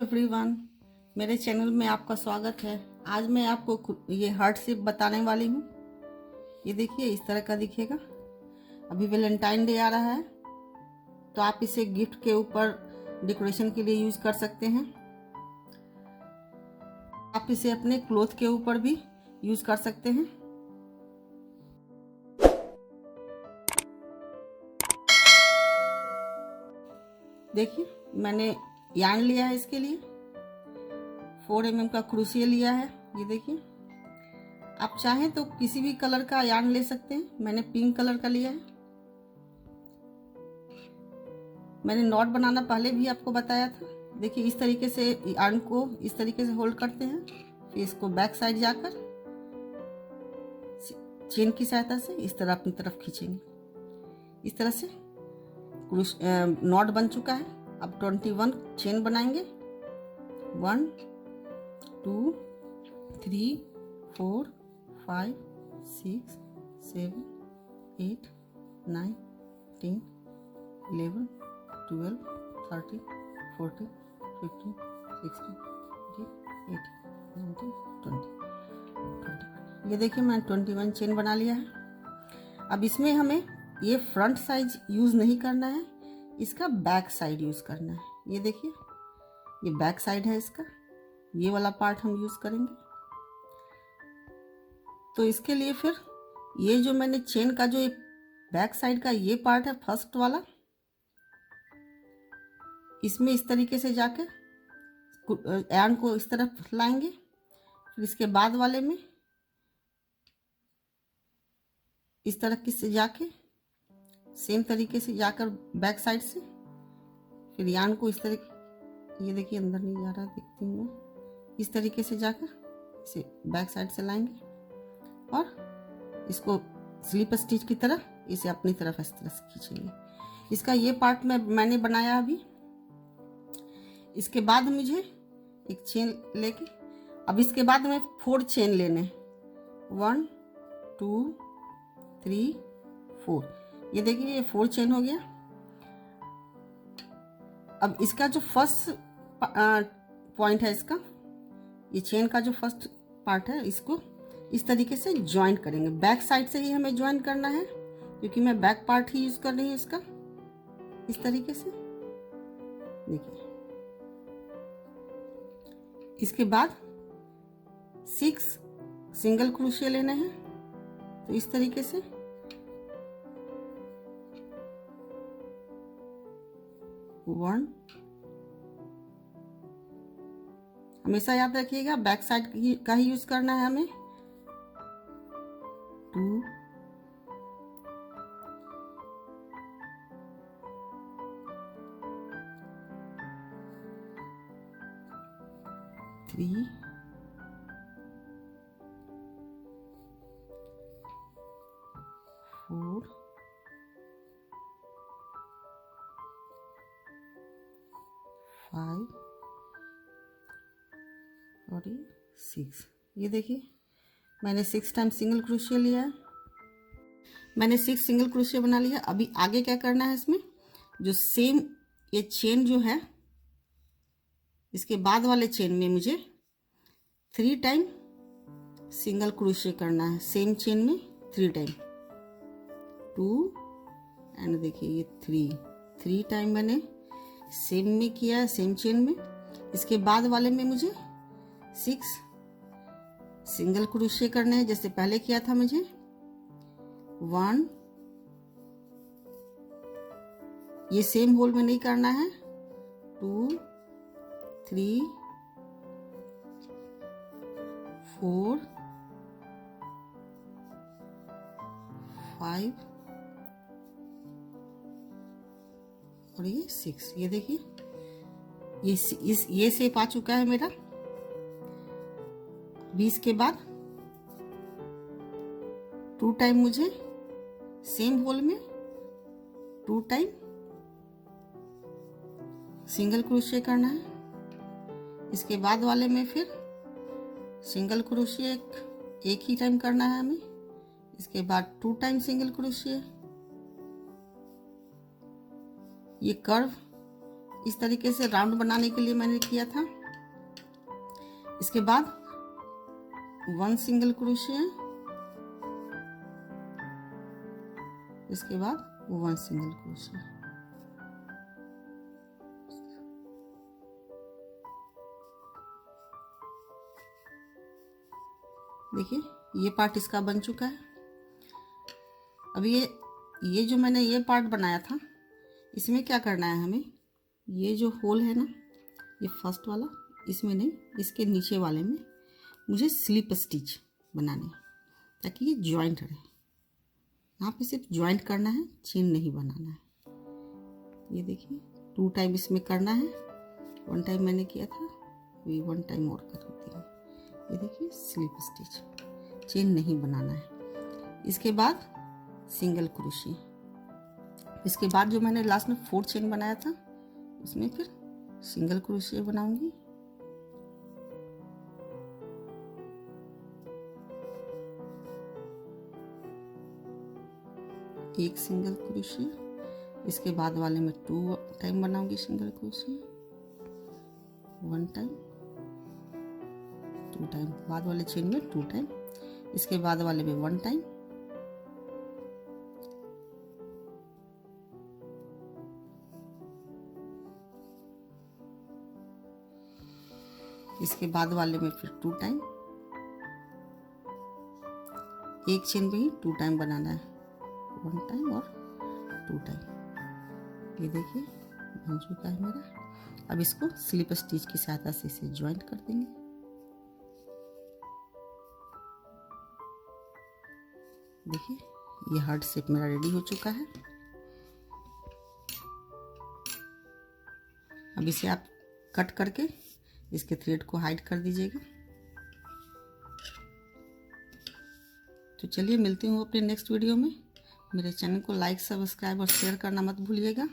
Everyone, मेरे channel में आपका स्वागत है। आज मैं आपको ये हार्ट शेप बताने वाली हूँ। ये देखिए, इस तरह का दिखेगा। अभी वैलेंटाइन डे आ रहा है, तो आप इसे गिफ्ट के ऊपर डेकोरेशन के लिए यूज कर सकते हैं। आप इसे अपने क्लोथ के ऊपर भी यूज कर सकते हैं। देखिए, मैंने यार्न लिया है इसके लिए। 4 mm का क्रूशिया लिया है। ये देखिए, आप चाहें तो किसी भी कलर का यार्न ले सकते हैं। मैंने पिंक कलर का लिया है। मैंने नॉट बनाना पहले भी आपको बताया था। देखिए, इस तरीके से यार्न को इस तरीके से होल्ड करते हैं, फिर इसको बैक साइड जाकर चेन की सहायता से इस तरह अपनी तरफ खींचेंगे। इस तरह से नॉट बन चुका है। अब 21 चेन बनाएंगे। 1 2 3 4 5 6 7 8 9 10 11 12 13 14 15 16 17 18 19 20 21। ये देखिए, मैंने 21 चेन बना लिया है। अब इसमें हमें ये फ्रंट साइड यूज नहीं करना है, इसका बैक साइड यूज करना है। ये देखिए, ये बैक साइड है इसका। ये वाला पार्ट हम यूज करेंगे। तो इसके लिए फिर ये जो मैंने चेन का जो बैक साइड का ये पार्ट है, फर्स्ट वाला, इसमें इस तरीके से जाके यार्न को इस तरफ लाएंगे। फिर इसके बाद वाले में इस तरह से जाके सेम तरीके से जाकर बैक साइड से फिर यार्न को इस तरह, ये देखिए अंदर नहीं जा रहा, देखती हूँ मैं। इस तरीके से जाकर इसे बैक साइड से लाएंगे और इसको स्लिप स्टिच की तरह इसे अपनी तरफ इस तरह से खींचेंगे। इसका ये पार्ट मैंने बनाया अभी। इसके बाद मुझे एक चेन लेके, अब इसके बाद में 4 चेन लेने। 1 2 3 4। ये देखिए, ये 4 चेन हो गया। अब इसका जो फर्स्ट पॉइंट है, इसका ये चेन का जो फर्स्ट पार्ट है, इसको इस तरीके से ज्वाइन करेंगे। बैक साइड से ही हमें ज्वाइन करना है, क्योंकि मैं बैक पार्ट ही यूज कर रही हूँ इसका। इस तरीके से देखिए। इसके बाद 6 सिंगल क्रोशिया लेना है। तो इस तरीके से 1, हमेशा याद रखिएगा बैक साइड का ही यूज करना है हमें। 2 3 4 5 और 6। ये देखिए, मैंने 6 टाइम सिंगल क्रोशिया लिया है। मैंने 6 सिंगल क्रोशिया बना लिया। अभी आगे क्या करना है, इसमें जो सेम ये चेन जो है, इसके बाद वाले चेन में मुझे 3 टाइम सिंगल क्रोशिया करना है। सेम चेन में 3 टाइम, 2 एंड देखिए ये 3 टाइम मैंने सेम में किया है, सेम चेन में। इसके बाद वाले में मुझे 6 सिंगल क्रोशिया करने हैं, जैसे पहले किया था मुझे। 1, ये सेम होल में नहीं करना है। 2 3 4 5 और ये 6। ये देखिए, ये शेप आ चुका है मेरा। 20 के बाद 2 टाइम मुझे सेम होल में 2 टाइम सिंगल क्रोशिया करना है। इसके बाद वाले में फिर सिंगल क्रोशिया एक ही टाइम करना है हमें। इसके बाद 2 टाइम सिंगल क्रोशिया। ये कर्व इस तरीके से राउंड बनाने के लिए मैंने किया था। इसके बाद 1 सिंगल क्रोशिया, इसके बाद 1 सिंगल क्रोशिया। देखिए ये पार्ट इसका बन चुका है। अब ये जो मैंने ये पार्ट बनाया था, इसमें क्या करना है हमें, ये जो होल है ना, ये फर्स्ट वाला, इसमें नहीं, इसके नीचे वाले में मुझे स्लिप स्टिच बनाने, ताकि ये ज्वाइंट रहे। यहाँ पे सिर्फ ज्वाइंट करना है, चेन नहीं बनाना है। ये देखिए 2 टाइम इसमें करना है। 1 टाइम मैंने किया था, अभी 1 टाइम और कर देती हूँ। ये देखिए स्लिप स्टिच, चेन नहीं बनाना है। इसके बाद सिंगल क्रोशिया। इसके बाद जो मैंने लास्ट में 4 चेन बनाया था, उसमें फिर सिंगल क्रोशिया बनाऊंगी। एक सिंगल क्रोशिया, इसके बाद वाले में 2 टाइम बनाऊंगी सिंगल क्रोशिया, 1 टाइम, 2 टाइम, बाद वाले चेन में 2 टाइम, इसके बाद वाले में 1 टाइम, इसके बाद वाले में फिर 2 टाइम, एक चेन में ही 2 टाइम बनाना है, 1 टाइम और 2 टाइम। ये देखिए बन चुका है मेरा। अब इसको स्लिप स्टिच की सहायता से इसे ज्वाइंट कर देंगे। देखिए ये हार्ट शेप मेरा रेडी हो चुका है। अब इसे आप कट करके इसके थ्रेड को हाइड कर दीजिएगा। तो चलिए मिलती हूँ अपने नेक्स्ट वीडियो में। मेरे चैनल को लाइक, सब्सक्राइब और शेयर करना मत भूलिएगा।